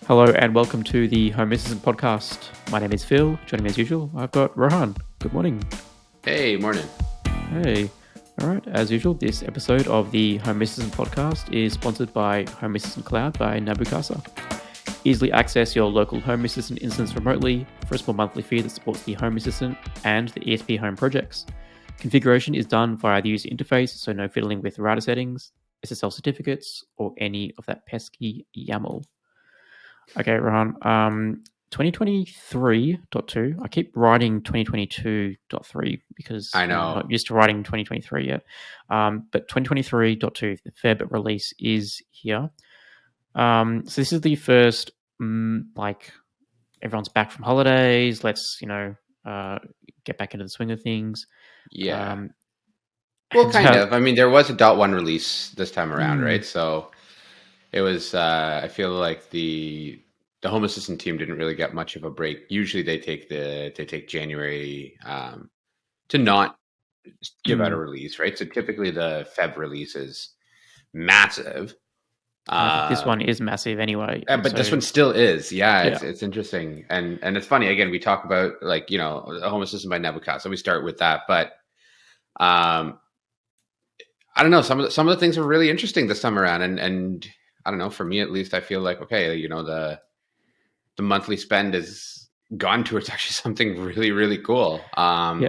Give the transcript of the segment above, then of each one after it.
Hello and welcome to the Home Assistant podcast. My name is Phil. Joining me as usual, I've got Rohan. Good morning. Hey, morning. Hey. All right. As usual, this episode of the Home Assistant podcast is sponsored by Home Assistant Cloud by Mopeka. Easily access your local Home Assistant instance remotely for a small monthly fee that supports the Home Assistant and the ESPHome projects. Configuration is done via the user interface, so no fiddling with router settings, SSL certificates, or any of that pesky YAML. Okay, Rohan. 2023.2. I keep writing 2022.3 because I know. I'm not used to writing 2023 yet. But 2023.2, the Feb release is here. So this is the first, everyone's back from holidays. Let's, get back into the swing of things. Yeah. Well, kind of. I mean, there was a .1 release this time around, right? So it was. I feel like the Home Assistant team didn't really get much of a break. Usually, they take January to not give out a release, right? So typically, the Feb release is massive. I think this one is massive anyway. But this one still is. Yeah, Yeah. it's interesting. And it's funny, again, we talk about the Home Assistant by Mopeka. So we start with that. But I don't know. Some of the things are really interesting this time around. And I don't know, for me at least, I feel like, okay, the monthly spend is gone towards actually something really, really cool. Yeah.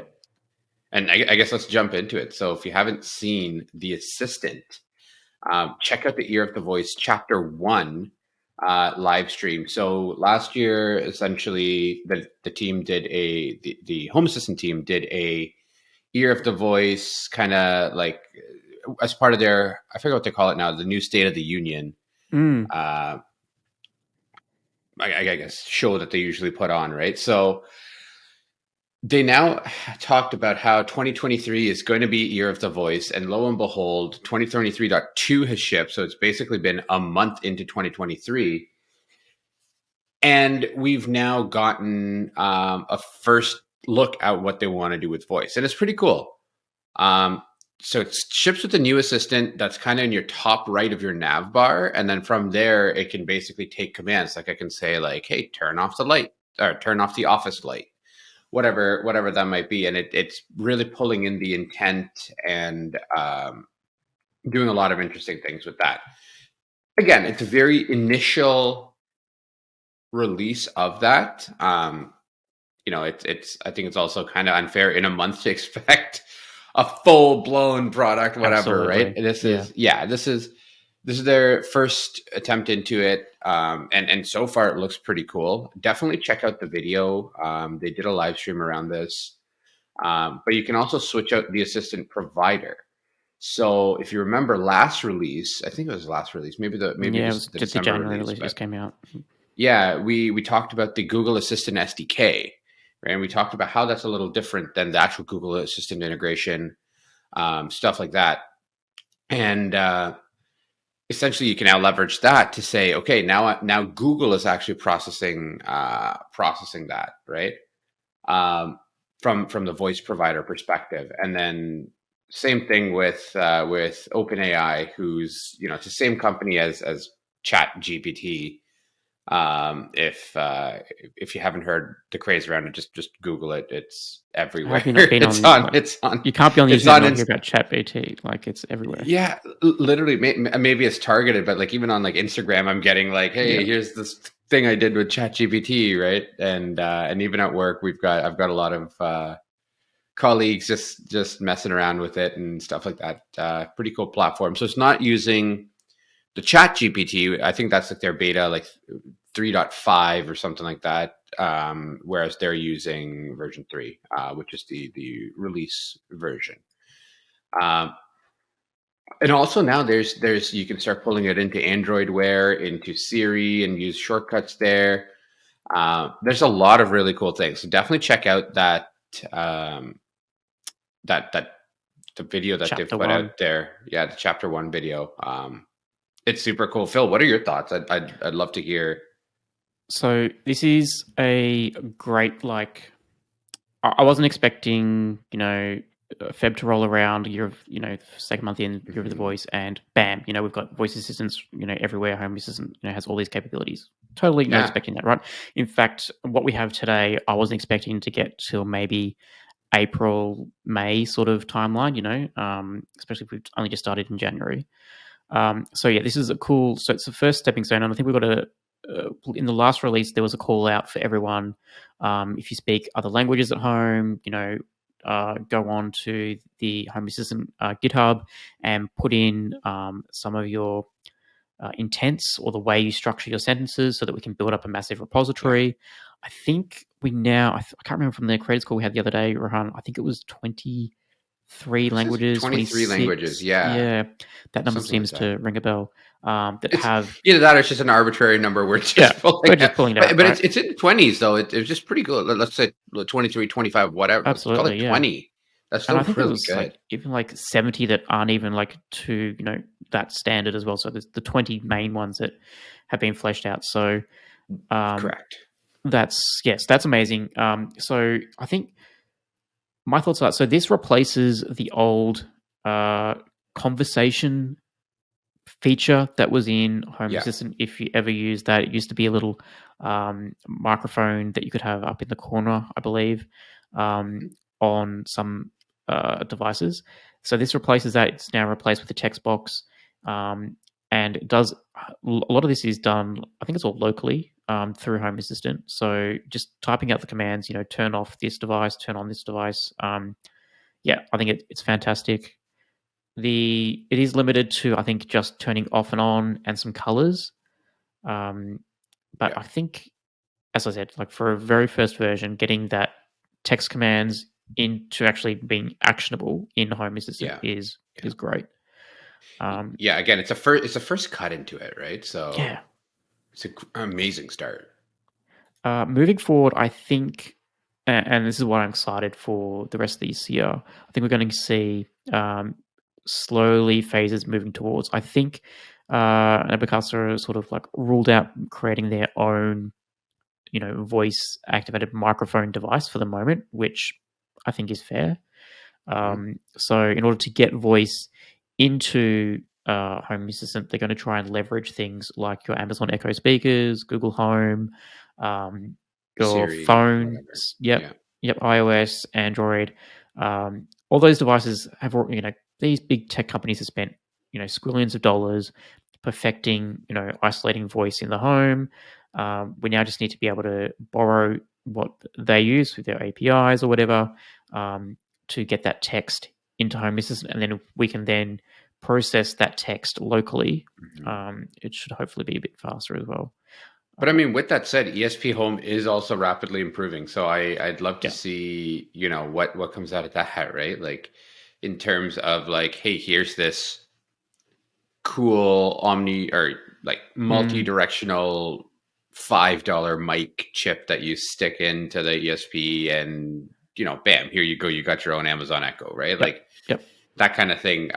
And I guess let's jump into it. So if you haven't seen The Assistant, check out the Ear of the Voice Chapter 1 live stream. So last year, essentially, the team did the Home Assistant team did a Ear of the Voice kind of like as part of their, I forget what they call it now, the new State of the Union. I guess show that they usually put on, right? So they now talked about how 2023 is going to be Ear of the Voice, and lo and behold, 2023.2 has shipped. So it's basically been a month into 2023. And we've now gotten a first look at what they want to do with voice. And it's pretty cool. So it ships with the new assistant that's kind of in your top right of your nav bar. And then from there, it can basically take commands. Like I can say like, hey, turn off the light or turn off the office light. Whatever that might be. And it's really pulling in the intent and doing a lot of interesting things with that. Again, it's a very initial release of that. It's I think it's also kind of unfair in a month to expect a full-blown product, whatever. Absolutely. Right? This is their first attempt into it, and so far it looks pretty cool. Definitely check out the video. They did a live stream around this, but you can also switch out the assistant provider. So if you remember last release, I think it was last release, maybe it was just the January release just came out. Yeah, we talked about the Google Assistant SDK, right? And we talked about how that's a little different than the actual Google Assistant integration, stuff like that. And essentially, you can now leverage that to say, okay, now Google is actually processing that, right? From the voice provider perspective, and then same thing with OpenAI, who's it's the same company as ChatGPT. If you haven't heard the craze around it, just Google it. It's everywhere. It's on. You can't be on the internet and hear about ChatGPT. Like it's everywhere. Yeah, literally. Maybe it's targeted, but like even on like Instagram, I'm getting like, hey, here's this thing I did with ChatGPT, right? And even at work, I've got a lot of colleagues just messing around with it and stuff like that. Pretty cool platform. So it's not using the ChatGPT, I think that's like their beta, like 3.5 or something like that. Whereas they're using version 3, which is the release version. And also now there's you can start pulling it into Android Wear, into Siri, and use shortcuts there. There's a lot of really cool things. So definitely check out that the video that they've put out there. Yeah, the Chapter 1 video. It's super cool. Phil, what are your thoughts? I'd love to hear. So this is a great, I wasn't expecting, Feb to roll around, second month in, Ear of the Voice, and bam, we've got voice assistants, everywhere. Home Assistant, has all these capabilities. Totally not Yeah. expecting that, right? In fact, what we have today, I wasn't expecting to get till maybe April, May sort of timeline, especially if we've only just started in January. So yeah, this is a cool. So it's the first stepping stone, and I think we've got to. In the last release, there was a call out for everyone. If you speak other languages at home, go on to the Home Assistant GitHub and put in some of your intents or the way you structure your sentences so that we can build up a massive repository. I think we now, I can't remember from the creators call we had the other day, Rohan, I think it was 23 This is languages, 23 languages. 26. Yeah. Yeah, that number Something like seems that. to ring a bell. That It's have, either that or it's just an arbitrary number we're yeah, just pulling we're just out. pulling it out, But right? it's in the 20s, though. It's just pretty good. Let's say 23, 25, whatever. Let's call it Absolutely, yeah. 20. That's And I still think there really was good. like even like 70 that aren't even like to, that standard as well. So there's the 20 main ones that have been fleshed out. So Correct. that's amazing. So I think my thoughts are, so this replaces the old conversation feature that was in Home Yeah. Assistant. If you ever used that, it used to be a little microphone that you could have up in the corner, I believe, on some devices. So this replaces that. It's now replaced with a text box, and it does a lot of this is done. I think it's all locally through Home Assistant. So just typing out the commands, turn off this device, turn on this device. Yeah, I think it's fantastic. It is limited to, I think, just turning off and on and some colors. But Yeah. I think, as I said, like for a very first version, getting that text commands into actually being actionable in Home Assistant is great. Yeah. Again, it's a first cut into it, right? So Yeah. it's an amazing start. Moving forward, I think, and this is what I'm excited for the rest of this year. I think we're going to see slowly phases moving towards. I think Mopeka sort of like ruled out creating their own, voice activated microphone device for the moment, which I think is fair. So in order to get voice into Home Assistant, they're going to try and leverage things like your Amazon Echo speakers, Google Home, your Siri, whatever. phones. Yeah. Yep, iOS, Android. All those devices have, these big tech companies have spent, squillions of dollars perfecting, isolating voice in the home. We now just need to be able to borrow what they use with their APIs or whatever to get that text into Home Assistant, and then we can then process that text locally. It should hopefully be a bit faster as well. But I mean, with that said, ESPHome is also rapidly improving. So I'd love to see, what comes out of that, right? Like in terms of like, hey, here's this cool omni or like multi-directional $5 mic chip that you stick into the ESP and bam, here you go, you got your own Amazon Echo, right? Like that kind of thing.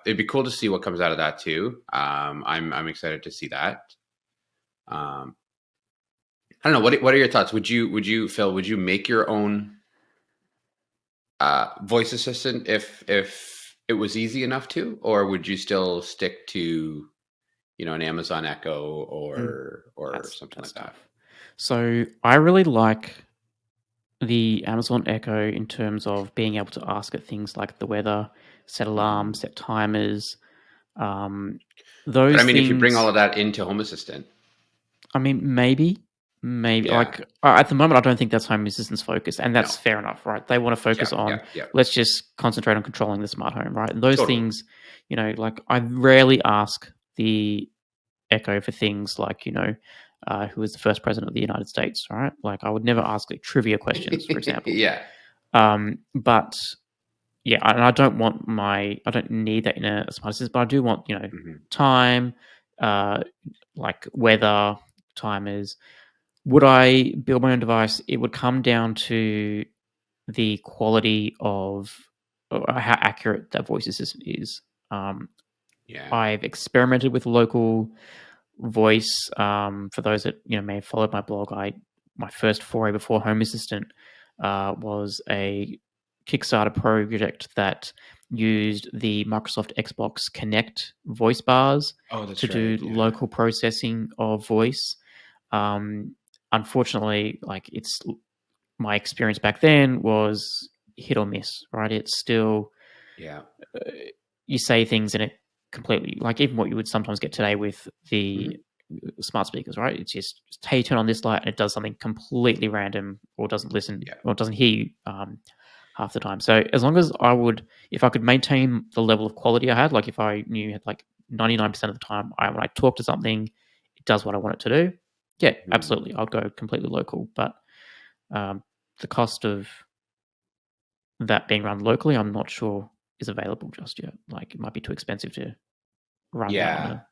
It'd be cool to see what comes out of that too. I'm excited to see that. I don't know. What are your thoughts? Would you Phil? Would you make your own voice assistant if it was easy enough to, or would you still stick to an Amazon Echo or something like that? So I really like the Amazon Echo in terms of being able to ask it things like the weather, set alarms, set timers. Those But I mean, things, if you bring all of that into Home Assistant, I mean, maybe. Yeah. Like at the moment, I don't think that's Home Assistant's focus, and that's fair enough, right? They want to focus on let's just concentrate on controlling the smart home, right? And those things, like I rarely ask the Echo for things like who was the first president of the United States, right? Like I would never ask like trivia questions, for example. But yeah, and I don't need that in a smart assistant, but I do want time, like weather timers. Would I build my own device? It would come down to the quality of how accurate that voice assistant is. I've experimented with local voice. For those that may have followed my blog, my first foray before Home Assistant was a Kickstarter project that used the Microsoft Xbox Connect voice bars to do local processing of voice. Unfortunately, like it's my experience back then was hit or miss, right? It's still you say things and it completely, like even what you would sometimes get today with the smart speakers, right? It's just hey, turn on this light and it does something completely random or doesn't listen or doesn't hear you half the time. So as long as if I could maintain the level of quality I had, like if I knew had like 99% of the time when I talk to something, it does what I want it to do. Yeah, absolutely. I'll go completely local. But the cost of that being run locally, I'm not sure is available just yet. Like it might be too expensive to run that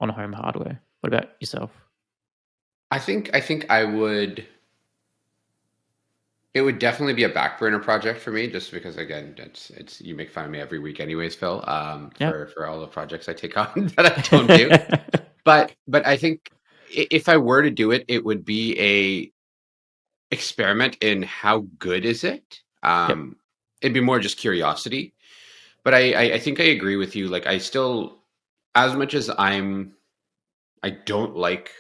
on a home hardware. What about yourself? I think I would. It would definitely be a back burner project for me, just because again, it's you make fun of me every week, anyways, Phil. For all the projects I take on that I don't do. But I think if I were to do it, it would be a experiment in how good is it. It'd be more just curiosity. But I think I agree with you. Like I still, as much as I don't like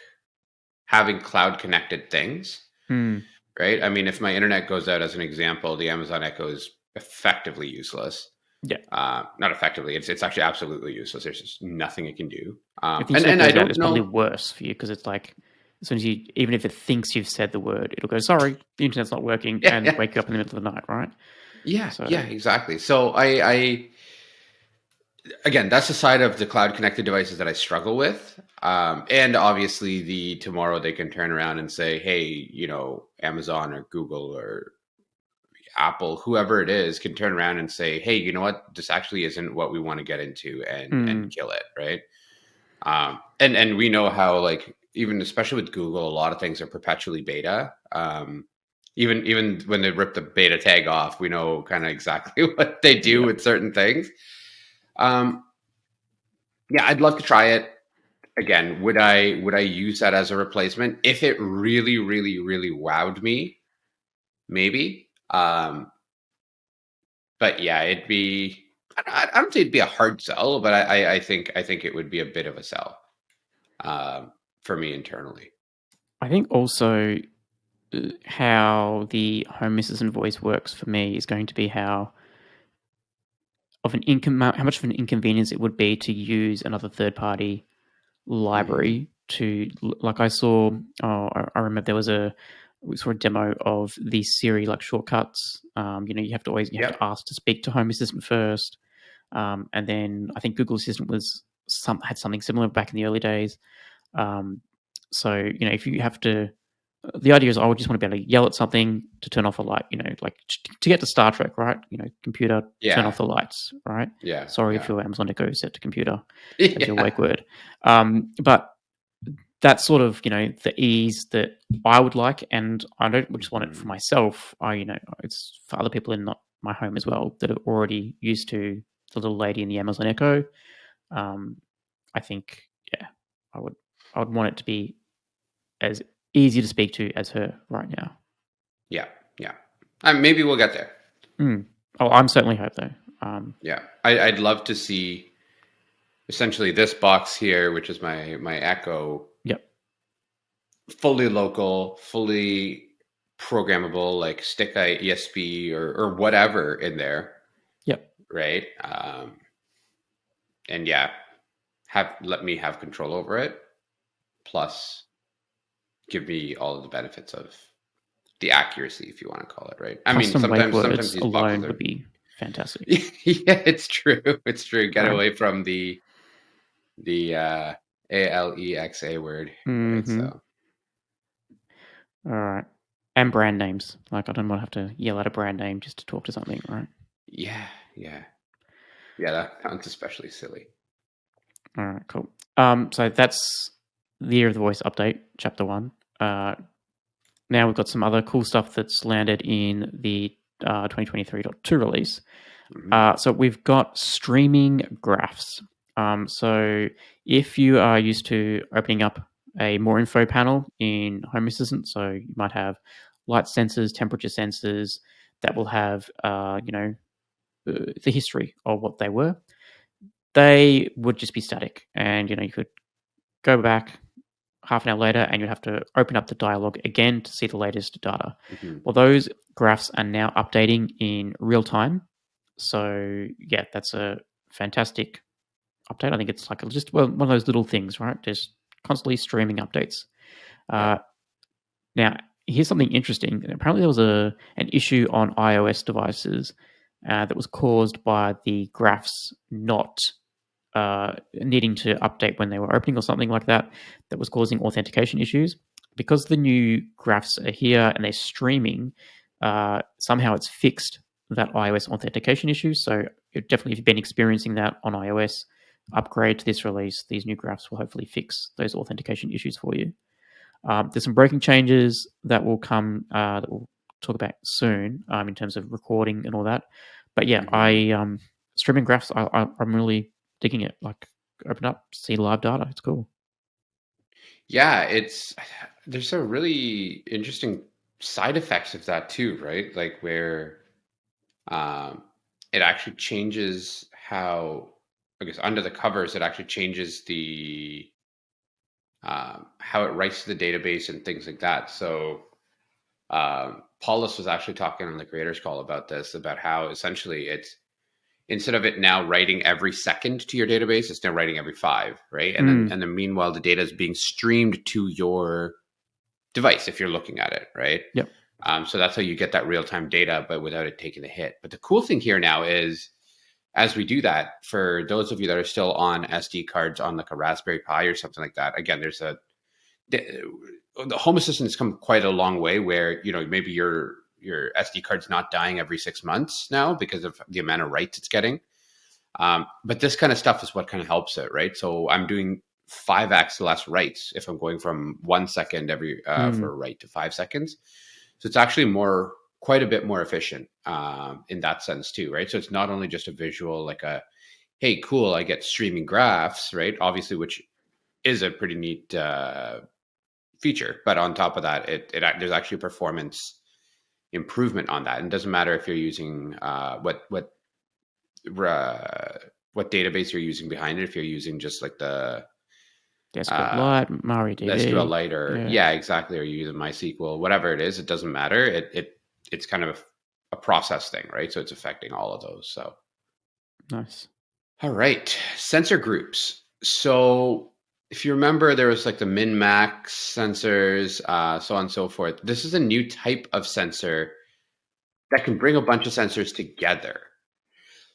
having cloud connected things. Right? I mean, if my internet goes out, as an example, the Amazon Echo is effectively useless. Yeah. Not effectively. It's actually absolutely useless. There's just nothing it can do. If the internet goes out, it's probably worse for you because it's like as soon as even if it thinks you've said the word, it'll go, sorry, the internet's not working, and wake you up in the middle of the night, right? Yeah, exactly. So I again, that's the side of the cloud connected devices that I struggle with. And obviously tomorrow they can turn around and say, hey, Amazon or Google or Apple, whoever it is, can turn around and say, hey, you know what, this actually isn't what we want to get into, and kill it, right? And we know how, like, even especially with Google, a lot of things are perpetually beta. Even when they rip the beta tag off, we know kind of exactly what they do with certain things. Yeah, I'd love to try it. Again, would I use that as a replacement if it really, really, really wowed me? Maybe. But yeah, it'd be. I don't say it'd be a hard sell, but I think it would be a bit of a sell for me internally. I think also how the Home Assistant voice works for me is going to be how much of an inconvenience it would be to use another third-party library to, like I saw. I remember we saw a demo of the Siri like shortcuts. You have to ask to speak to Home Assistant first, and then I think Google Assistant had something similar back in the early days. So if you have to, the idea is I would just want to be able to yell at something to turn off a light. Like to get to Star Trek, right? Computer, turn off the lights, right? Yeah. Sorry if your Amazon Echo is set to computer as your wake word. But that's sort of the ease that I would like, and I don't just want it for myself. It's for other people in my home as well that are already used to the little lady in the Amazon Echo. I think I would want it to be as easy to speak to as her right now. Yeah. Maybe we'll get there. Oh, I'm certainly hope though. Yeah, I'd love to see essentially this box here, which is my Echo. Yep. Fully local, fully programmable, like stick a ESP or whatever in there. Yep. Right. And let me have control over it. Plus, give me all of the benefits of the accuracy, if you want to call it, right? I mean, sometimes these boxes would be fantastic. Yeah, it's true. It's true. Get away from the ALEXA word. Right? So. All right. And brand names. Like I don't want to have to yell out a brand name just to talk to something, right? Yeah. That sounds especially silly. All right, cool. So that's the Year of the Voice update, Chapter 1. Now we've got some other cool stuff that's landed in the 2023.2 release. So we've got streaming graphs. So if you are used to opening up a more info panel in Home Assistant, so you might have light sensors, temperature sensors that will have, the history of what they were. They would just be static, and you could go back, half an hour later, and you'd have to open up the dialog again to see the latest data. Mm-hmm. Well, those graphs are now updating in real time. So yeah, that's a fantastic update. I think it's like just one of those little things, right? Just constantly streaming updates. Now, here's something interesting. Apparently, there was an issue on iOS devices that was caused by the graphs not needing to update when they were opening or something like that, that was causing authentication issues. Because the new graphs are here and they're streaming, somehow it's fixed that iOS authentication issue. So definitely, if you've been experiencing that on iOS, upgrade to this release. These new graphs will hopefully fix those authentication issues for you. There's some breaking changes that will come that we'll talk about soon in terms of recording and all that. But yeah, Mm-hmm. Streaming graphs, I'm really digging it. Like, open up, see live data. It's cool. Yeah, there's a really interesting side effects of that too, right? Like where um, it actually changes how, I guess, under the covers, it actually changes the how it writes to the database and things like that. So Paulus was actually talking on the creators call about this, about how essentially it's instead of it now writing every second to your database, it's now writing every 5, right? And then meanwhile the data is being streamed to your device if you're looking at it, right? Yep. So that's how you get that real-time data, but without it taking a hit. But the cool thing here now is, as we do that, for those of you that are still on SD cards on like a Raspberry Pi or something like that, again, the Home Assistant has come quite a long way where, maybe your SD card's not dying every 6 months now because of the amount of writes it's getting. But this kind of stuff is what kind of helps it, right? So I'm doing 5x less writes if I'm going from 1 second every for a write to 5 seconds. So it's actually quite a bit more efficient in that sense too, right? So it's not only just a visual, like hey, cool, I get streaming graphs, right? Obviously, which is a pretty neat feature, but on top of that, there's actually performance improvement on that. And it doesn't matter if you're using what database you're using behind it. If you're using just like the SQLite, MariaDB. SQLite, or exactly, or you're using MySQL, whatever it is, it doesn't matter. It's kind of a process thing, right? So it's affecting all of those. So nice. All right, sensor groups. So if you remember, there was like the min-max sensors, so on and so forth. This is a new type of sensor that can bring a bunch of sensors together.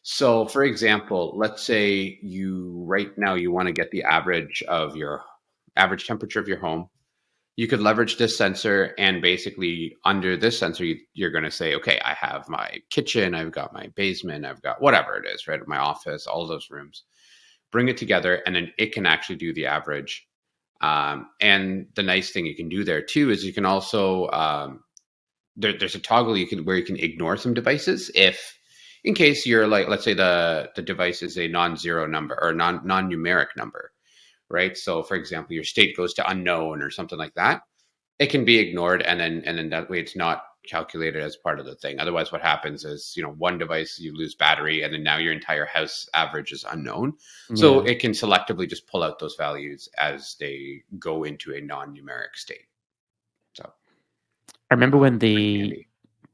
So for example, let's say right now you want to get the average temperature of your home. You could leverage this sensor, and basically under this sensor, you're going to say, okay, I have my kitchen, I've got my basement, I've got whatever it is, right? My office, all those rooms. Bring it together, and then it can actually do the average. And the nice thing you can do there too is you can also there's a toggle where you can ignore some devices if, in case you're like, let's say the device is a non-zero number or non-numeric number, right? So for example, your state goes to unknown or something like that. It can be ignored, and then that way it's not calculated as part of the thing. Otherwise, what happens is, one device, you lose battery, and then now your entire house average is unknown. So it can selectively just pull out those values as they go into a non-numeric state. So I remember when the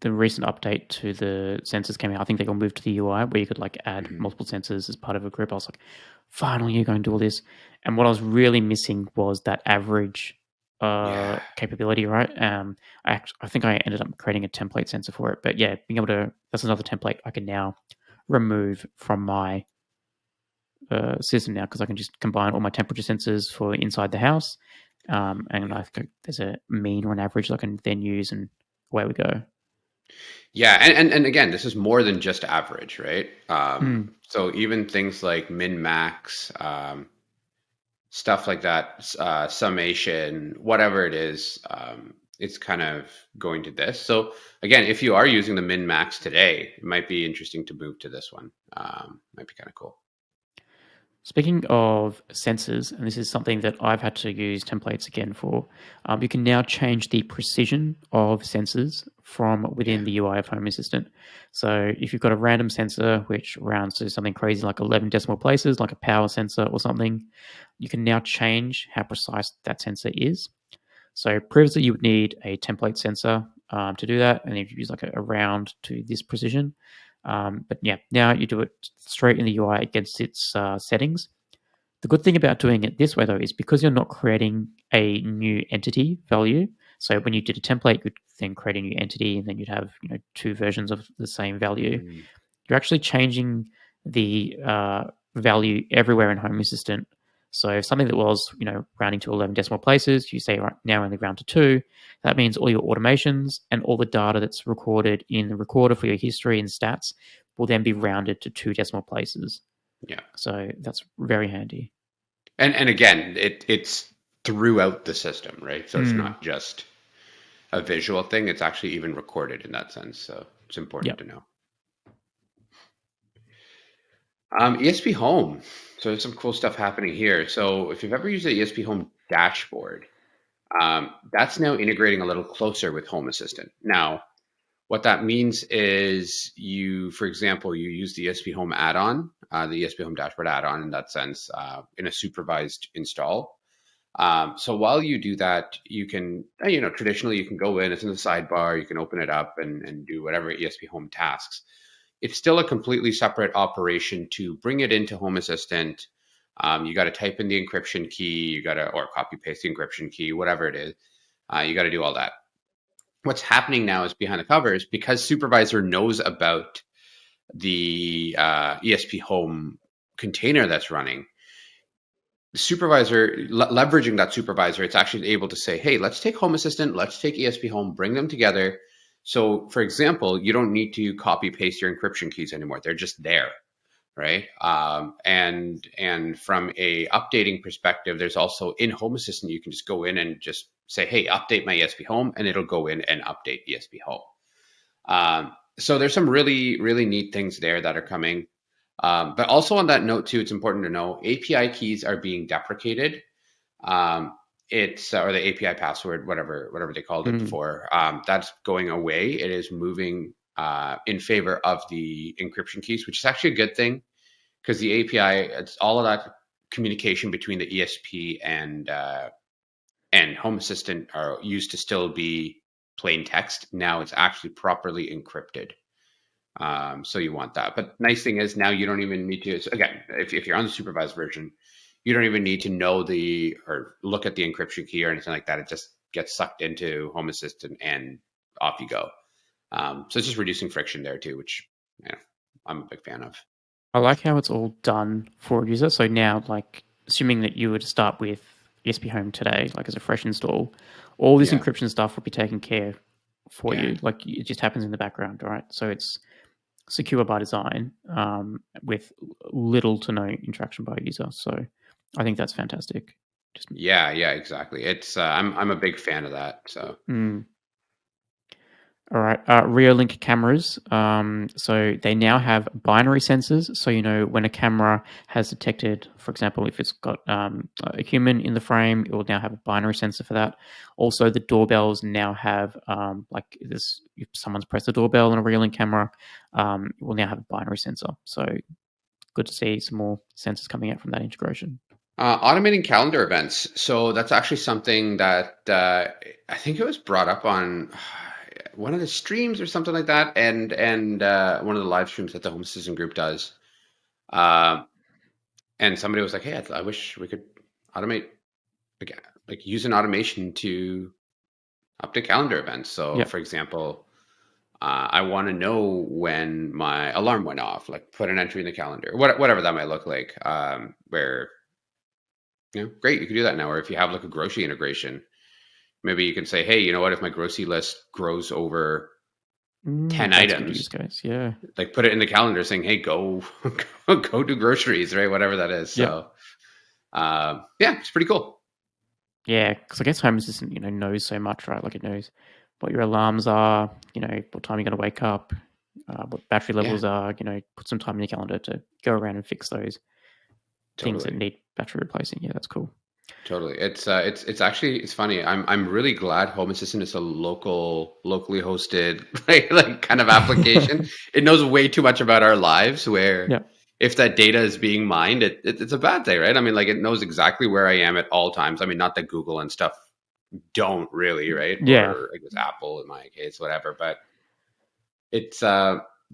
recent update to the sensors came out. I think they got moved to the UI where you could like add multiple sensors as part of a group. I was like, finally, you're going to do all this. And what I was really missing was that average capability, right? I think I ended up creating a template sensor for it. But yeah, being able to, that's another template I can now remove from my system now, because I can just combine all my temperature sensors for inside the house. And there's a mean or an average I can then use, and away we go. Yeah, and again, this is more than just average, right? So even things like min-max, stuff like that, summation, whatever it is, it's kind of going to this. So again, if you are using the min-max today, it might be interesting to move to this one. Might be kind of cool. Speaking of sensors, and this is something that I've had to use templates again for, you can now change the precision of sensors from within the UI of Home Assistant. So if you've got a random sensor which rounds to something crazy like 11 decimal places, like a power sensor or something, you can now change how precise that sensor is. So previously you would need a template sensor to do that, and if you use like a round to this precision. But yeah, now you do it straight in the UI against its settings. The good thing about doing it this way, though, is because you're not creating a new entity value. So when you did a template, you'd then create a new entity, and then you'd have two versions of the same value. You're actually changing the value everywhere in Home Assistant. So if something that was rounding to 11 decimal places, you say right now only round to 2. That means all your automations and all the data that's recorded in the recorder for your history and stats will then be rounded to 2 decimal places. Yeah. So that's very handy. And again, it's throughout the system, right? So it's not just a visual thing. It's actually even recorded in that sense. So it's important to know. ESPHome. So there's some cool stuff happening here. So if you've ever used the ESPHome dashboard, that's now integrating a little closer with Home Assistant. Now, what that means is for example, you use the ESPHome add-on, the ESPHome dashboard add-on in that sense, in a supervised install. So while you do that, you can, traditionally you can go in, it's in the sidebar, you can open it up and do whatever ESPHome tasks. It's still a completely separate operation to bring it into Home Assistant. You got to type in the encryption key, or copy paste the encryption key, whatever it is. You got to do all that. What's happening now is behind the covers, because Supervisor knows about the ESPHome container that's running. The supervisor, leveraging that supervisor, it's actually able to say, hey, let's take Home Assistant, let's take ESPHome, bring them together. So, for example, you don't need to copy paste your encryption keys anymore. They're just there, right? And from a updating perspective, there's also in Home Assistant, you can just go in and just say, hey, update my ESPHome, and it'll go in and update ESPHome. So there's some really, really neat things there that are coming. But also on that note too, it's important to know API keys are being deprecated. It's or the API password, whatever they called it before. That's going away. It is moving in favor of the encryption keys, which is actually a good thing, because the API, it's all of that communication between the ESP and Home Assistant are used to still be plain text. Now it's actually properly encrypted. So you want that. But nice thing is now you don't even need to, again, if you're on the supervised version, you don't even need to know or look at the encryption key or anything like that. It just gets sucked into Home Assistant and off you go. So it's just reducing friction there too, which I'm a big fan of. I like how it's all done for a user. So now, like, assuming that you were to start with ESPHome today, like as a fresh install, all this encryption stuff will be taken care for you. Like, it just happens in the background, right? So it's secure by design, with little to no interaction by a user. So I think that's fantastic. Yeah, exactly. It's I'm a big fan of that. So. All right, Reolink cameras. So they now have binary sensors. So when a camera has detected, for example, if it's got a human in the frame, it will now have a binary sensor for that. Also, the doorbells now have like this. If someone's pressed the doorbell on a Reolink camera, it will now have a binary sensor. So good to see some more sensors coming out from that integration. Automating calendar events. So that's actually something that I think it was brought up on one of the streams or something like that, and one of the live streams that the Home Assistant group does. And somebody was like, "Hey, I wish we could automate, like use an automation to update calendar events." So, for example, I want to know when my alarm went off. Like, put an entry in the calendar, whatever that might look like. Where great, you can do that now. Or if you have like a grocery integration, maybe you can say, hey, you know what? If my grocery list grows over 10 items, like put it in the calendar saying, hey, go do groceries, right? Whatever that is. So, it's pretty cool. Yeah, because I guess Home Assistant, knows so much, right? Like it knows what your alarms are, what time you're going to wake up, what battery levels are, put some time in your calendar to go around and fix those. things that Totally. need battery replacing. Yeah, that's cool. Totally. It's actually it's funny. I'm really glad Home Assistant is a locally hosted like kind of application. It knows way too much about our lives where Yeah. if that data is being mined, it's a bad thing, right? I mean, like it knows exactly where I am at all times. I mean, not that Google and stuff don't really, right? Yeah. Or I guess Apple in my case, whatever. But it's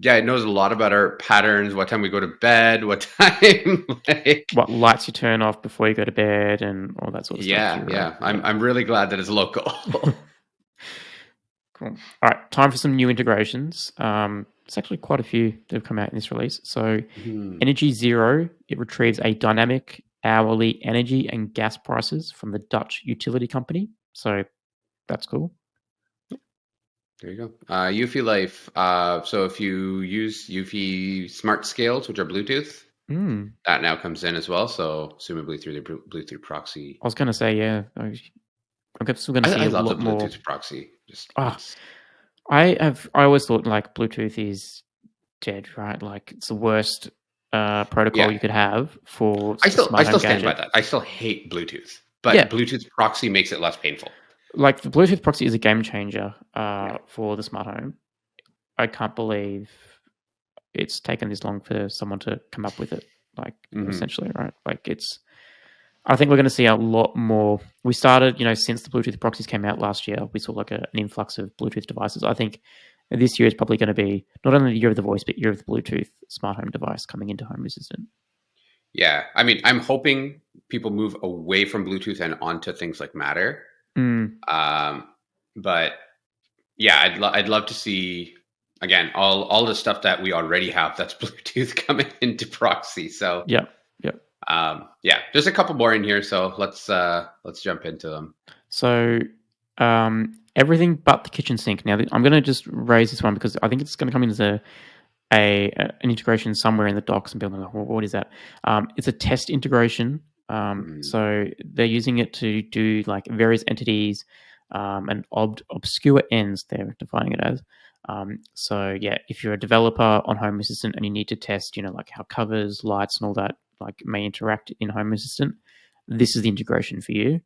yeah, it knows a lot about our patterns, what time we go to bed, what time like What lights you turn off before you go to bed and all that sort of stuff too, yeah, right? yeah. I'm really glad that it's local. Cool. All right, time for some new integrations. It's actually quite a few that have come out in this release. So, Mhm. Energy Zero, it retrieves a dynamic hourly energy and gas prices from the Dutch utility company. So, that's cool. There you go. Eufy Life. So if you use Eufy smart scales, which are Bluetooth, Mm. that now comes in as well. So assumably through the Bluetooth proxy. I was going to say, yeah, I'm still going to see I a love the lot more. Bluetooth proxy. Just Ah, it's I always thought like Bluetooth is dead, right? Like it's the worst protocol yeah. you could have for I a still smart home stand by gadget. that. I still hate Bluetooth, Yeah, but Bluetooth proxy makes it less painful. like the Bluetooth proxy is a game changer Yeah. for the smart home. I can't believe it's taken this long for someone to come up with it. Like Hmm. essentially, right? Like it's. I think we're going to see a lot more. We started, since the Bluetooth proxies came out last year, we saw like an influx of Bluetooth devices. I think this year is probably going to be not only the year of the voice, but year of the Bluetooth smart home device coming into Home Assistant. Yeah. I mean, I'm hoping people move away from Bluetooth and onto things like Matter. Mm, Um, but yeah, I'd love to see again all the stuff that we already have that's Bluetooth coming into proxy. So yeah, yeah. yeah, there's a couple more in here. So let's jump into them. So everything but the kitchen sink. Now I'm going to just raise this one because I think it's going to come in as an integration somewhere in the docs and be like, well, what is that? It's a test integration. Mhm. So they're using it to do like various entities and obscure ends. They're defining it as. So yeah, if you're a developer on Home Assistant and you need to test, like how covers, lights, and all that like may interact in Home Assistant, this is the integration for you.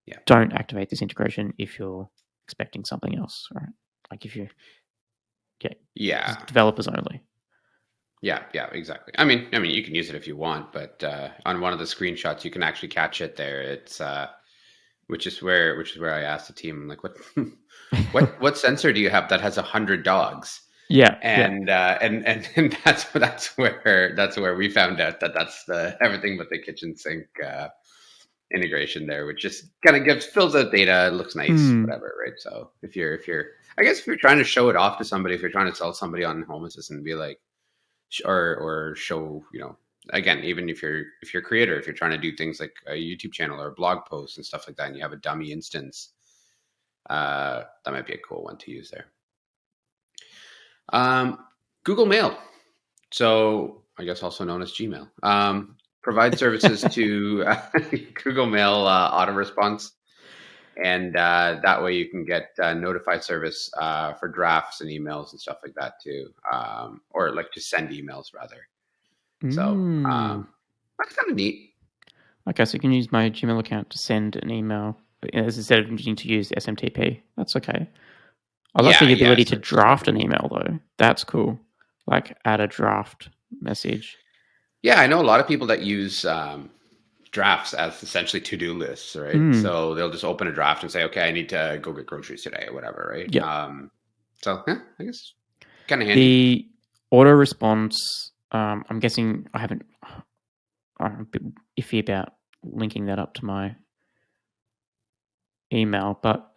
Yeah, Don't activate this integration if you're expecting something else, right? Like if you get yeah, developers only. yeah, exactly. I mean, you can use it if you want, but on one of the screenshots, you can actually catch it there. It's which is where I asked the team, like, what sensor do you have that has 100 dogs? Yeah, yeah. And that's where we found out that that's the everything but the kitchen sink integration there, which just kind of gives fills out data, it looks nice, Mm. whatever, right? So if you're I guess if you're trying to show it off to somebody, if you're trying to sell somebody on Home Assistant, be like, or show again, even if you're a creator, if you're trying to do things like a YouTube channel or a blog post and stuff like that, and you have a dummy instance, that might be a cool one to use there. Um, Google Mail. So I guess also known as Gmail, provide services to Google Mail auto response, and that way you can get notified service for drafts and emails and stuff like that too, or like just send emails rather. So Mm. that's kind of neat. Okay, so you can use my Gmail account to send an email instead of needing to use SMTP. That's okay. I like Yeah, the yeah. ability to So it's super draft an cool. email though. That's cool. Like add a draft message. Yeah, I know a lot of people that use drafts as essentially to-do lists, right? Mm. So they'll just open a draft and say, okay, I need to go get groceries today or whatever, right? Yeah. So yeah, I guess kind of handy. The auto response. I'm guessing I haven't. I'm a bit iffy about linking that up to my email, but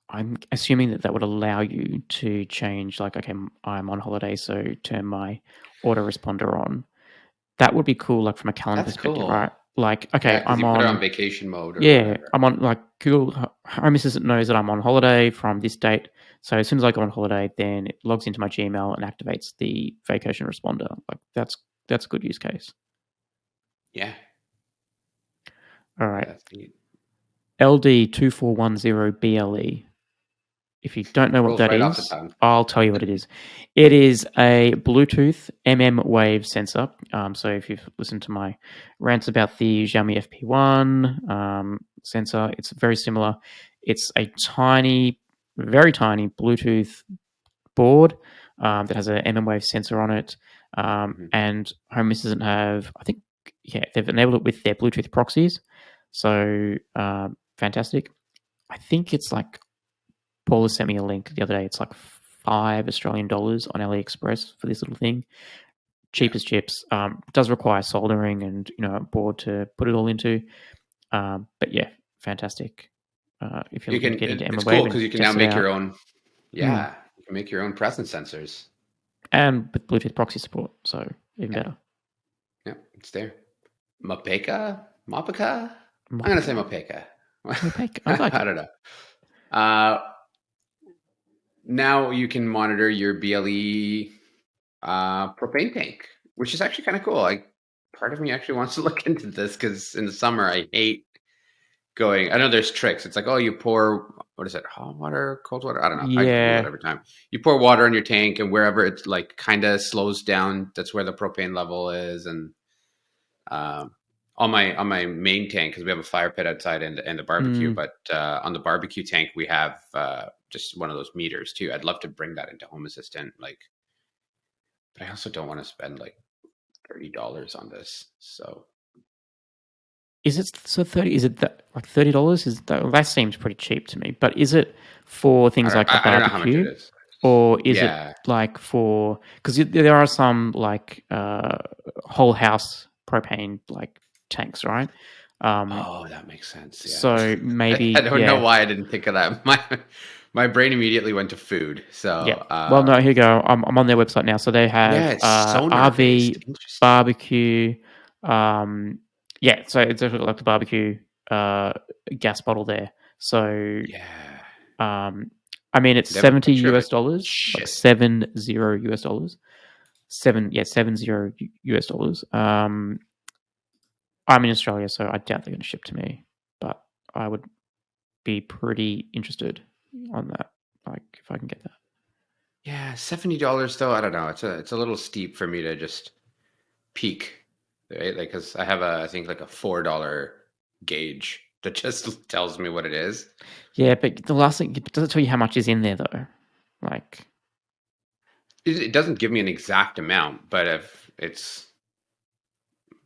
I'm assuming that would allow you to change, like, okay, I'm on holiday, so turn my autoresponder on. That would be cool, like from a calendar That's perspective, right? cool. Like, Yeah, okay, because you put it on vacation mode or yeah, whatever. I'm on like Google Home Assistant knows that I'm on holiday from this date. So as soon as I go on holiday, then it logs into my Gmail and activates the vacation responder. Like that's a good use case. Yeah, All yeah, right, that's neat. LD2410 BLE. If you don't know what Rolls that right off the is, tongue. I'll tell you what it is. It is a Bluetooth wave sensor. So if you've listened to my rants about the Xiaomi FP1 sensor, it's very similar. It's a tiny, very tiny Bluetooth board that has a wave sensor on it. And Home Assistant have, I think, they've enabled it with their Bluetooth proxies. So fantastic. I think it's like, Paula sent me a link the other day. It's like $5 on AliExpress for this little thing. Cheap as chips. Does require soldering and a board to put it all into. But yeah, fantastic. If you're looking to get into It's wave cool and because you can now test it make out. your own. Yeah, you can make your own presence sensors. And with Bluetooth proxy support, so even better. Yeah, it's there. Mopeka? I'm going to say Mopeka. Mopeka. I like it. I don't know. Now you can monitor your BLE propane tank, which is actually kind of cool. Like, part of me actually wants to look into this because in the summer I hate going. I know there's tricks. It's like, oh, you pour, what is it, hot water, cold water? I don't know. I Google it every time. You pour water in your tank, and wherever it's like kind of slows down, that's where the propane level is. And on my main tank, because we have a fire pit outside and a barbecue, but on the barbecue tank we have just one of those meters too. I'd love to bring that into Home Assistant, like, but I also don't want to spend like $30 on this. So is it so 30? Is it that like $30? Is that seems pretty cheap to me? But is it for things like a I don't know how much it barbecue, is, or is it yeah. like for, because there are some like whole house propane like tanks, right? Oh, that makes sense. Yeah. So maybe I don't know why I didn't think of that. My brain immediately went to food. So well, no, here you go. I'm on their website now. So they have yeah, it's sonar based. RV, Interesting. barbecue. So it's actually like the barbecue gas bottle there. So Yeah. I mean, it's They have a $70 picture of it. like $70 $70 US. I'm in Australia, so I doubt they're going to ship to me, but I would be pretty interested on that, like if I can get that. Yeah, $70 though. I don't know. It's a little steep for me to just peak, right? Like, because I have I think like a $4 gauge that just tells me what it is. Yeah, but the last thing, it doesn't tell you how much is in there though. Like, It doesn't give me an exact amount, but if it's,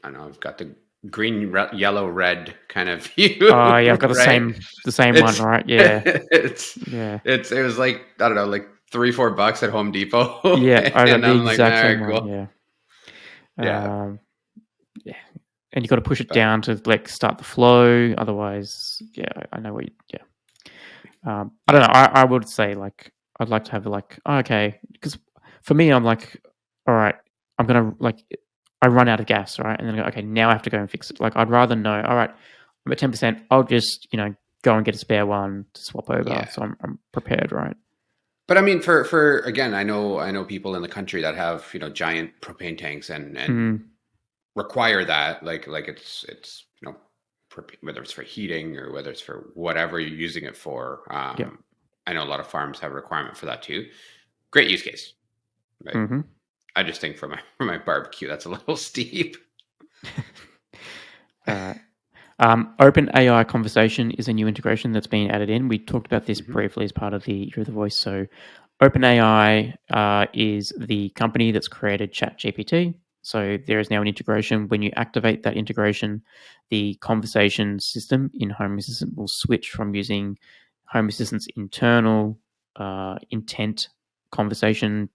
I don't know, I've got the green, yellow, red kind of view. oh yeah, I've got right? the same one, It's right? Yeah, it was like, I don't know, like $3-4 at Home Depot. yeah, I got And the I'm like, all exact same right, one. cool. Yeah, Yeah. yeah, and you got to push it But down to like start the flow. Otherwise, yeah, I know what. I don't know. I would say like I'd like to have like, oh, okay, because for me, I'm like, all right, I'm gonna like, I run out of gas, right, and then I go, okay, now I have to go and fix it. Like, I'd rather know, all right, I'm at 10%. I'll just go and get a spare one to swap over, yeah. so I'm prepared, right? But I mean, for again, I know people in the country that have giant propane tanks and require that, like it's whether it's for heating or whether it's for whatever you're using it for. Yeah. I know a lot of farms have a requirement for that too. Great use case, right? I just think for my barbecue, that's a little steep. All right. OpenAI Conversation is a new integration that's been added in. We talked about this briefly as part of the Year of the Voice. So OpenAI is the company that's created ChatGPT. So there is now an integration. When you activate that integration, the conversation system in Home Assistant will switch from using Home Assistant's internal intent conversation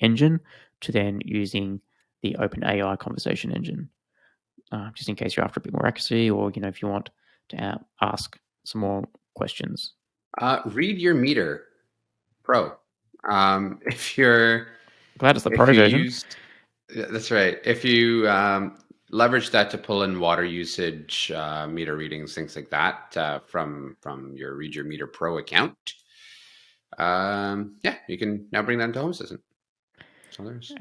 engine to then using the OpenAI conversation engine. Just in case you're after a bit more accuracy, or if you want to ask some more questions. Read your meter Pro. If you're Glad it's the Pro version. That's right. If you leverage that to pull in water usage, meter readings, things like that from your Read Your Meter Pro account, you can now bring that into Home Assistant. So there's.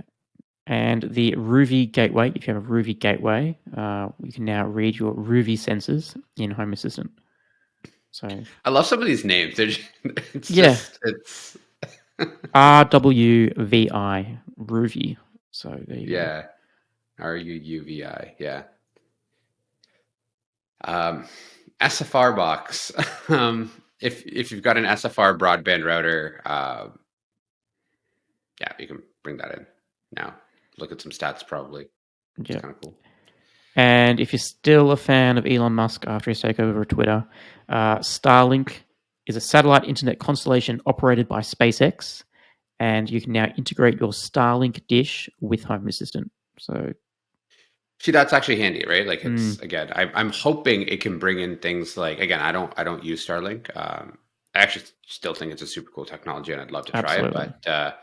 And the Ruuvi gateway, if you have a Ruuvi gateway, you can now read your Ruuvi sensors in Home Assistant. So I love some of these names. It's yeah, just it's RWVI Ruuvi. So there you go. yeah. RUUVI. Yeah. Um, SFR box. If you've got an SFR broadband router, yeah, you can bring that in now. Look at some stats, probably. It's Yeah. kind of cool. And if you're still a fan of Elon Musk after his takeover of Twitter, Starlink is a satellite internet constellation operated by SpaceX, and you can now integrate your Starlink dish with Home Assistant. So, See, that's actually handy, right? Like mm, it's again, I'm hoping it can bring in things like again, I don't use Starlink. I actually still think it's a super cool technology, and I'd love to try it. absolutely. But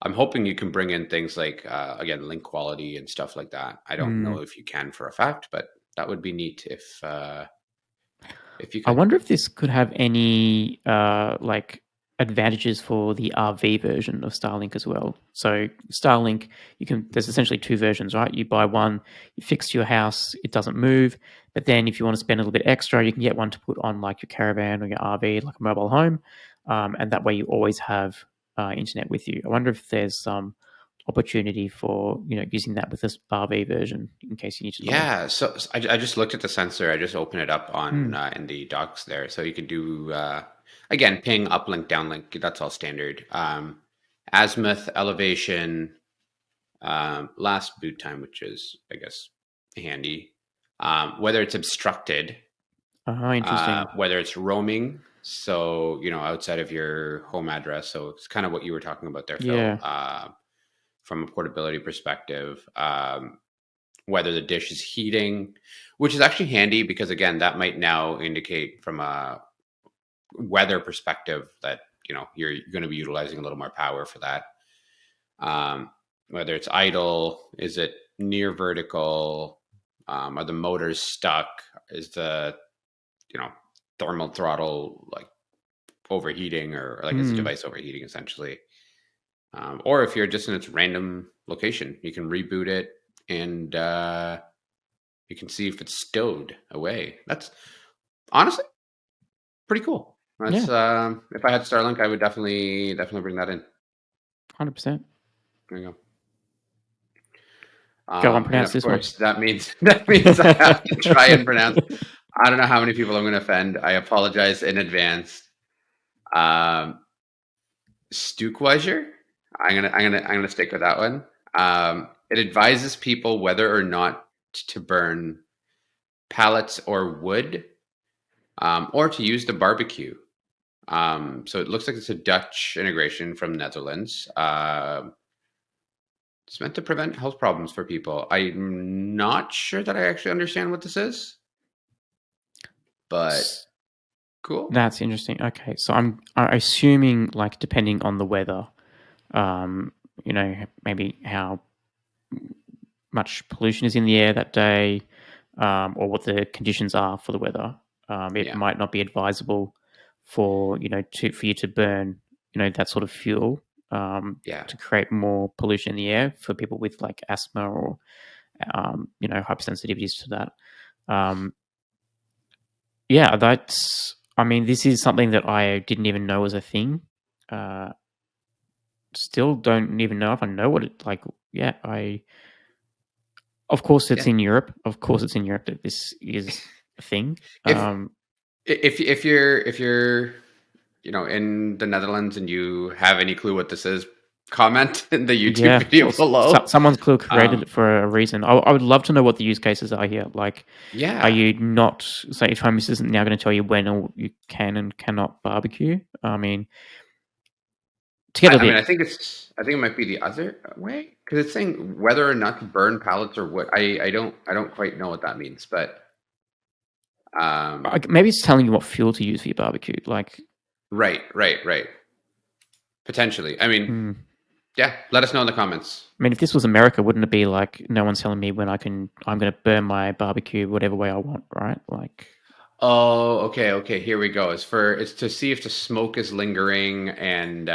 I'm hoping you can bring in things like again, link quality and stuff like that. I don't know Mm. if you can for a fact, but that would be neat if you I could. wonder if this could have any like advantages for the RV version of Starlink as well. So Starlink, there's essentially two versions, right? You buy one, you fix to your house, it doesn't move. But then if you want to spend a little bit extra, you can get one to put on like your caravan or your RV, like a mobile home, and that way you always have internet with you. I wonder if there's some opportunity for using that with this RV version in case you need to know. Yeah, so I just looked at the sensor. I just opened it up on Hmm. in the docs there, so you could do again ping, uplink, downlink. That's all standard. Azimuth, elevation, last boot time, which is I guess handy. Whether it's obstructed, Interesting. whether it's roaming, so outside of your home address. So it's kind of what you were talking about there, Phil. Yeah. From a portability perspective. Whether the dish is heating, which is actually handy because again, that might now indicate from a weather perspective that you're going to be utilizing a little more power for that. Whether it's idle, is it near vertical? Are the motors stuck? Is the you know thermal throttle like overheating or like is the Hmm. device overheating essentially? Or if you're just in its random location, you can reboot it and you can see if it's stowed away. That's honestly pretty cool. That's Yeah. if I had Starlink, I would definitely bring that in. 100%. There you go. Go on, And pronounce of this one. course, that means I have to try and pronounce. I don't know how many people I'm going to offend. I apologize in advance. Um, Stookwijzer. I'm gonna stick with that one. It advises people whether or not to burn pallets or wood, or to use the barbecue. So it looks like it's a Dutch integration from Netherlands. It's meant to prevent health problems for people. I'm not sure that I actually understand what this is, but S- cool. That's interesting. Okay, so I'm assuming, like, depending on the weather, um, maybe how much pollution is in the air that day, or what the conditions are for the weather. It Yeah, might not be advisable for for you to burn that sort of fuel, yeah, to create more pollution in the air for people with like asthma or hypersensitivities to that. Um, yeah, that's. I mean, this is something that I didn't even know was a thing. Uh, Still don't even know if I know what it like. Yeah, I. Of course, it's yeah. in Europe. Of course, it's in Europe that this is a thing. If if you're in the Netherlands and you have any clue what this is, comment in the YouTube Yeah, video below. someone's clearly created Um, it for a reason. I would love to know what the use cases are here. Like, are yeah, you not, say, if Home Assistant now going to tell you when you can and cannot barbecue? I mean, to get I, a I mean, bit, I think it might be the other way because it's saying whether or not to burn pallets or wood. I don't quite know what that means, but um, maybe it's telling you what fuel to use for your barbecue. Like, right, potentially. I mean, hmm. yeah, let us know in the comments. I mean, if this was America, wouldn't it be like no one's telling me when I'm going to burn my barbecue whatever way I want, right? Like, Oh, okay. Here we go. It's to see if the smoke is lingering and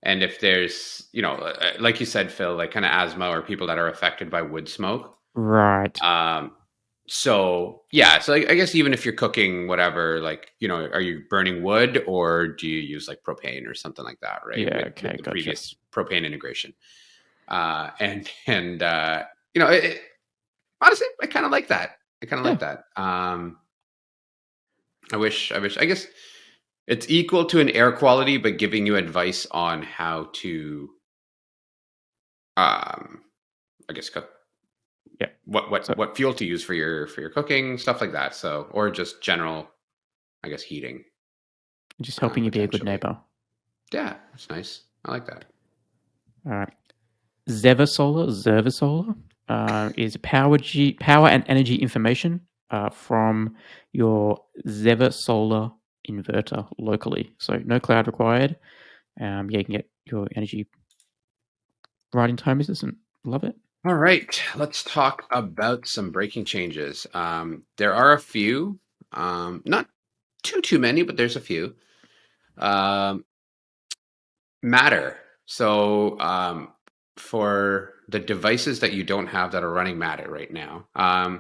if there's like you said, Phil, like kind of asthma or people that are affected by wood smoke. right. Um, So yeah, so I guess even if you're cooking whatever, like, are you burning wood or do you use like propane or something like that, right? Yeah, With okay, the gotcha. previous propane integration, and honestly, I kind of like that. I kind of Yeah, like that. I guess it's equal to an air quality, but giving you advice on how to, I guess, cook. yeah. So What fuel to use for your cooking, stuff like that. So, or just general, I guess, heating, just helping you be a good potentially. neighbor. Yeah, that's nice. I like that. All right. Zeversolar is power and energy information from your Zeversolar inverter locally. So no cloud required. Yeah, you can get your energy right into Home Assistant. Love it. All right, let's talk about some breaking changes. There are a few, not too many, but there's a few. Um, Matter. So for the devices that you don't have that are running Matter right now, I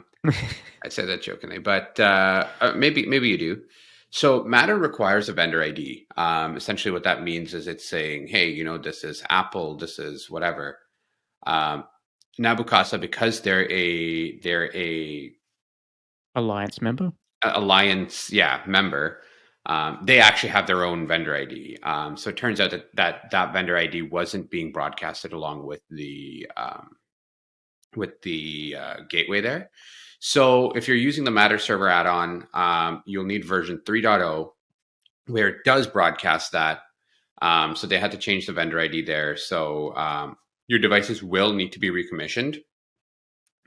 said that jokingly, but maybe you do. So Matter requires a vendor ID. Essentially, what that means is it's saying, hey, this is Apple, this is whatever. Um, Nabukasa, because they're a Alliance member. alliance, yeah, member. They actually have their own vendor ID. So it turns out that vendor ID wasn't being broadcasted along with the gateway there. So if you're using the Matter server add-on, you'll need version 3.0 where it does broadcast that. So they had to change the vendor ID there. So your devices will need to be recommissioned.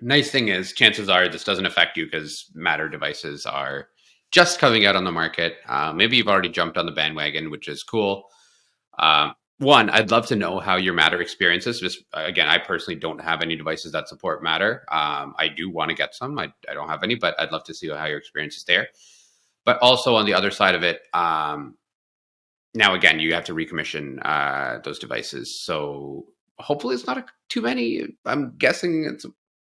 Nice thing is, chances are this doesn't affect you because Matter devices are just coming out on the market. Maybe you've already jumped on the bandwagon, which is cool. One, I'd love to know how your Matter experience is. Just again, I personally don't have any devices that support Matter. I do want to get some. I don't have any, but I'd love to see how your experience is there. But also on the other side of it, now again, you have to recommission those devices. So hopefully it's not too many. I'm guessing it's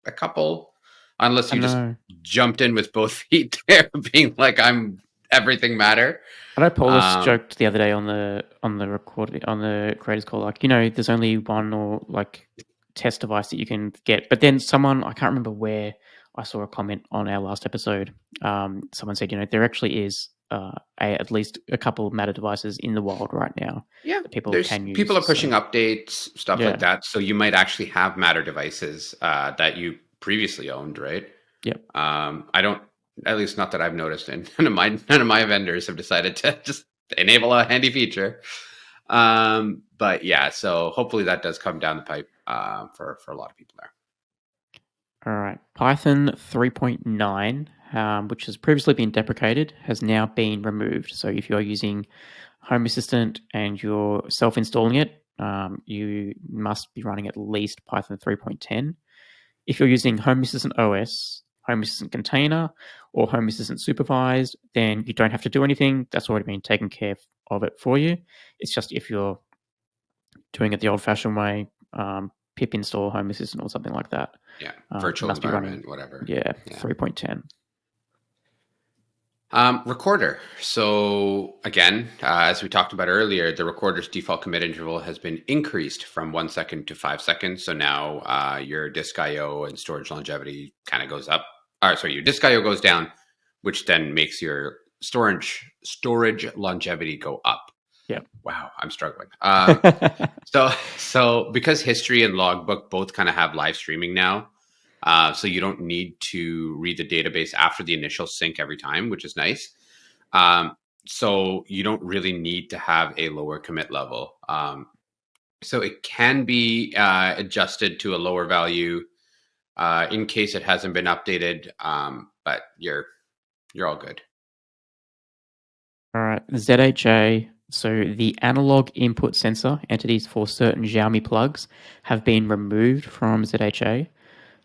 a couple, unless I you just know. jumped in with both feet there, being like I'm everything Matter. I know Paulus Um, joked the other day on the record on the creators call, like, there's only one or like test device that you can get. But then someone, I can't remember where I saw a comment on our last episode. Someone said, there actually is at least a couple of Matter devices in the wild right now yeah, that people there's can people use. are So pushing updates, stuff like yeah, that. So you might actually have Matter devices that you previously owned, right? yep. I don't, at least not that I've noticed, and none of my vendors have decided to just enable a handy feature. But yeah, so hopefully that does come down the pipe for a lot of people there. All right. Python 3.9, which has previously been deprecated, has now been removed. So if you're using Home Assistant and you're self-installing it, you must be running at least Python 3.10. If you're using Home Assistant OS, Home Assistant Container, or Home Assistant Supervised, then you don't have to do anything. That's already been taken care of it for you. It's just if you're doing it the old-fashioned way, pip install Home Assistant or something like that. Yeah, You virtual must be running, environment, whatever. yeah, Yeah. 3.10. Recorder. So again, as we talked about earlier, the recorder's default commit interval has been increased from 1 second to 5 seconds. So now your disk I/O and storage longevity kind of goes up. Sorry, your disk I/O goes down, which then makes your storage longevity go up. Yeah. Wow, I'm struggling. So because history and logbook both kind of have live streaming now, so you don't need to read the database after the initial sync every time, which is nice. So you don't really need to have a lower commit level. So it can be adjusted to a lower value in case it hasn't been updated, but you're all good. All right. ZHA. So the analog input sensor entities for certain Xiaomi plugs have been removed from ZHA.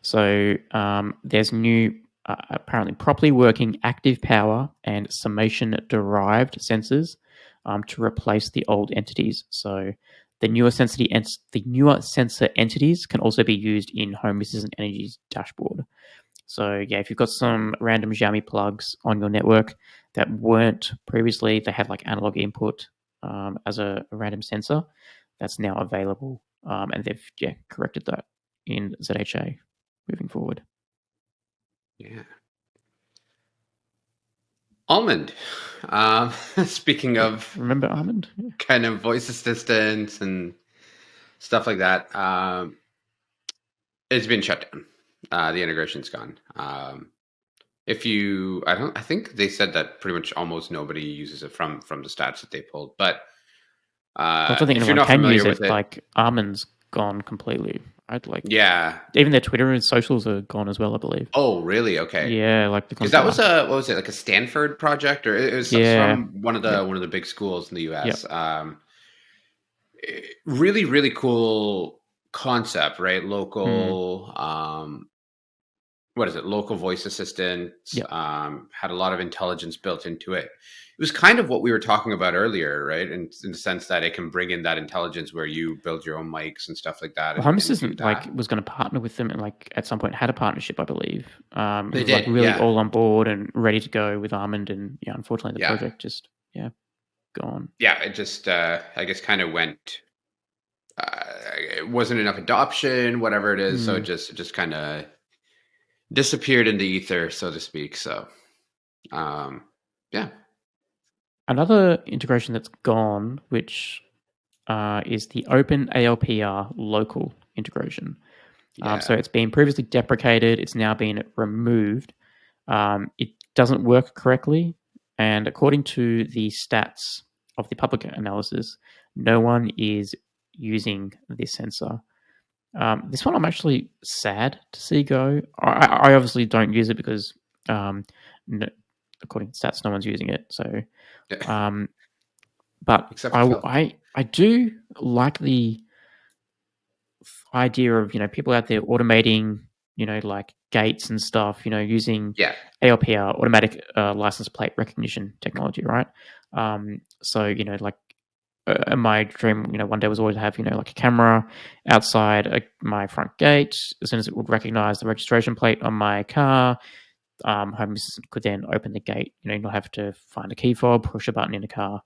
So there's new, apparently properly working active power and summation derived sensors to replace the old entities. So the newer sensor entities can also be used in Home Assistant Energy's dashboard. So yeah, if you've got some random Xiaomi plugs on your network that weren't previously, they had like analog input as a random sensor, that's now available, and they've corrected that in ZHA moving forward. Yeah. Almond. Speaking of Remember Almond? Yeah. kind of voice assistants and stuff like that, it's been shut down. The integration's gone. I think they said that pretty much almost nobody uses it from the stats that they pulled. But I don't think if you're anyone not can use familiar with it. it, Like Almond's gone completely. Right? Like yeah. even their Twitter and socials are gone as well, I believe. Oh, really? Okay. Yeah, like the Because that was dark. what was it, like a Stanford project, or it was Yeah. from one of Yep. the big schools in the Yep. U.S. Really, really cool concept, right? Local, what is it? Local voice assistant. Yep. Had a lot of intelligence built into it. It was kind of what we were talking about earlier, right? In the sense that it can bring in that intelligence where you build your own mics and stuff like that, Well, Home and do Assistant that. was going to partner with them, and like at some point had a partnership, I believe. It They was like did, really yeah, all on board and ready to go with Almond, and yeah, unfortunately the yeah, project just gone. yeah. It just, I guess, kind of went. It wasn't enough adoption, whatever it is. So it just kind of disappeared in the ether, so to speak. So, yeah. Another integration that's gone, which is the OpenALPR local integration. Yeah. So it's been previously deprecated. It's now been removed. It doesn't work correctly. And according to the stats of the public analysis, no one is using this sensor. This one I'm actually sad to see go. I obviously don't use it because, according to stats, no one's using it. So, but Except for Phil. I do like the idea of people out there automating like gates and stuff, using Yeah. ALPR, automatic license plate recognition technology, right? So like my dream one day was always to have like a camera outside my front gate. As soon as it would recognize the registration plate on my car, Home Assistant could then open the gate. You not have to find a key fob, push a button in the car.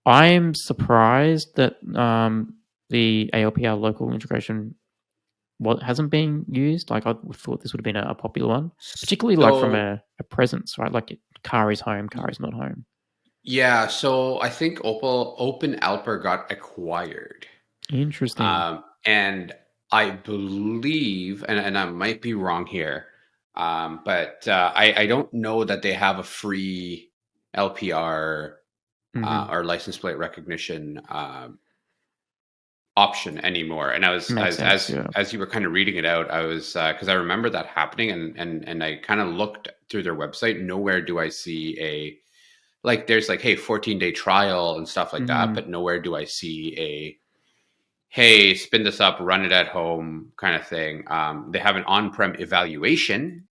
I'm surprised that the ALPR local integration hasn't been used. Like I thought this would have been a popular one, particularly like from So a presence, right? Like car is home, car is not home. yeah, so I think OpenALPR got acquired. Interesting. And I believe, and I might be wrong here, but I don't know that they have a free LPR or license plate recognition option anymore. And I was Makes sense. Yeah. as you were kind of reading it out, I was because I remember that happening, and I kind of looked through their website. Nowhere do I see like there's like, hey, 14-day trial and stuff like that, but nowhere do I see a hey, spin this up, run it at home kind of thing. They have an on-prem evaluation,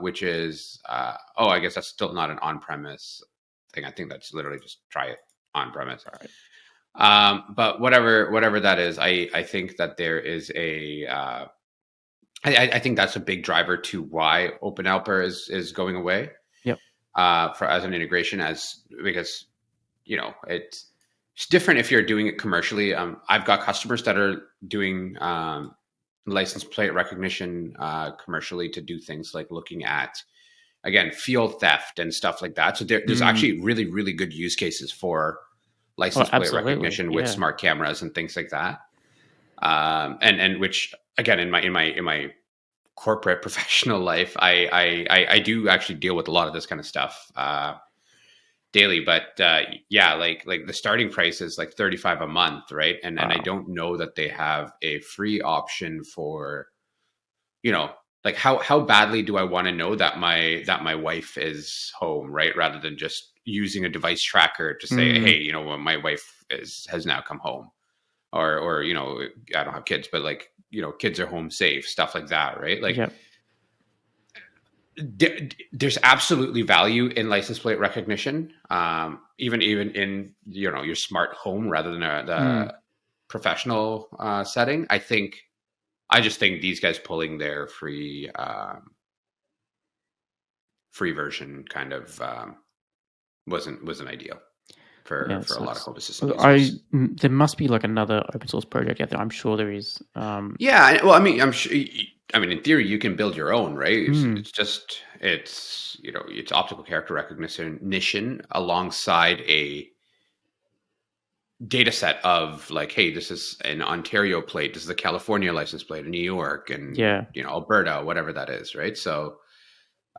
which is I guess that's still not an on-premise thing. I think that's literally just try it on-premise. All right. But whatever that is, I think that there is I think that's a big driver to why OpenALPR is going away. Yep. For as an integration, because it's different if you're doing it commercially. I've got customers that are doing license plate recognition commercially to do things like looking at, again, field theft and stuff like that. So there's actually really, really good use cases for license plate recognition with smart cameras and things like that. And which, again, in my corporate professional life, I do actually deal with a lot of this kind of stuff daily. But yeah, like the starting price is like $35 a month, right? And I don't know that they have a free option for, like how badly do I want to know that my wife is home, right? Rather than just using a device tracker to say, hey, my wife has now come home, or I don't have kids, but like kids are home safe, stuff like that, right? Like. Yep. There's absolutely value in license plate recognition, even in your smart home rather than the professional setting. I think I just think these guys pulling their free version kind of wasn't ideal for a lot of home assistant users. There must be like another open source project out there. I'm sure there is. Yeah, well, I mean, I'm sure. I mean, in theory, you can build your own, right? It's just it's optical character recognition alongside a data set of like, hey, this is an Ontario plate, this is a California license plate, in New York, and Alberta, whatever that is, right? So,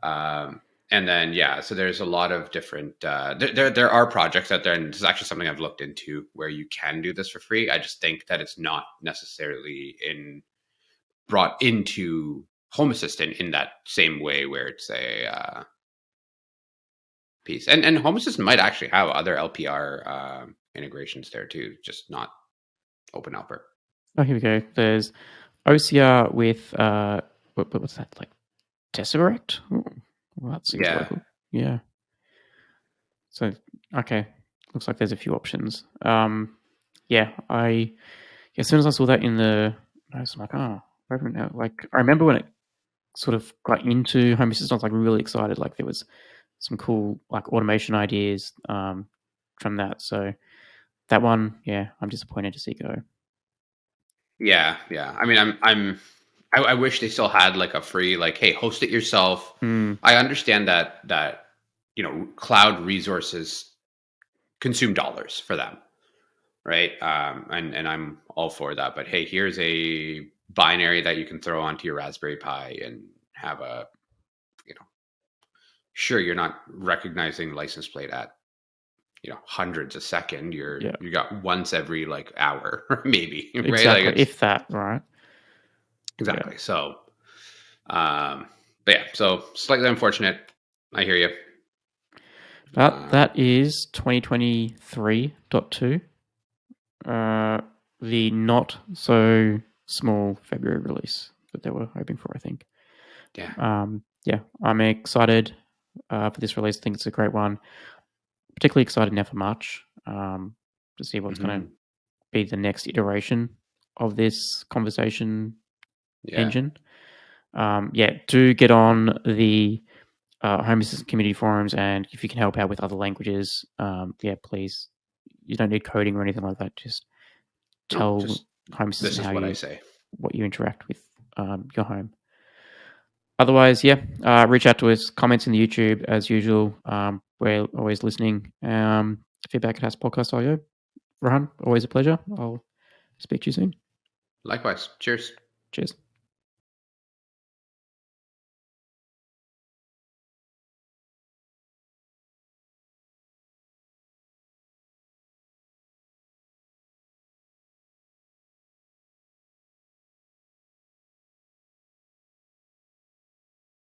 and then so there's a lot of different. There are projects out there, and this is actually something I've looked into where you can do this for free. I just think that it's not necessarily brought into Home Assistant in that same way, where it's a piece. And Home Assistant might actually have other LPR integrations there too, just not OpenALPR. Oh, here we go. There's OCR with what's that, like Tesseract? Ooh, well, that seems local. Yeah. So okay, looks like there's a few options. As soon as I saw that in the notes, I'm like, oh, like I remember when it sort of got into Home Assistant, I was like really excited. Like there was some cool like automation ideas from that. So that one, I'm disappointed to see go. Yeah. I mean, I wish they still had like a free, like, hey, host it yourself. I understand that cloud resources consume dollars for them, right? And I'm all for that. But hey, here's a binary that you can throw onto your Raspberry Pi and have a, sure, you're not recognizing license plate at hundreds a second. You got once every like hour, maybe, right? Exactly, like if that, right? Exactly. Yeah. So, so slightly unfortunate. I hear you. That is 2023.2. The not so small February release that they were hoping for, I think. Yeah. I'm excited for this release. I think it's a great one. Particularly excited now for March to see what's going to be the next iteration of this conversation engine. Do get on the Home Assistant community forums, and if you can help out with other languages, please. You don't need coding or anything like that. Just tell Home Assistant what you interact with your home. Otherwise, reach out to us. Comments in the YouTube as usual. We're always listening. Feedback at hasspodcast.io. Rohan, always a pleasure. I'll speak to you soon. Likewise. Cheers. Cheers.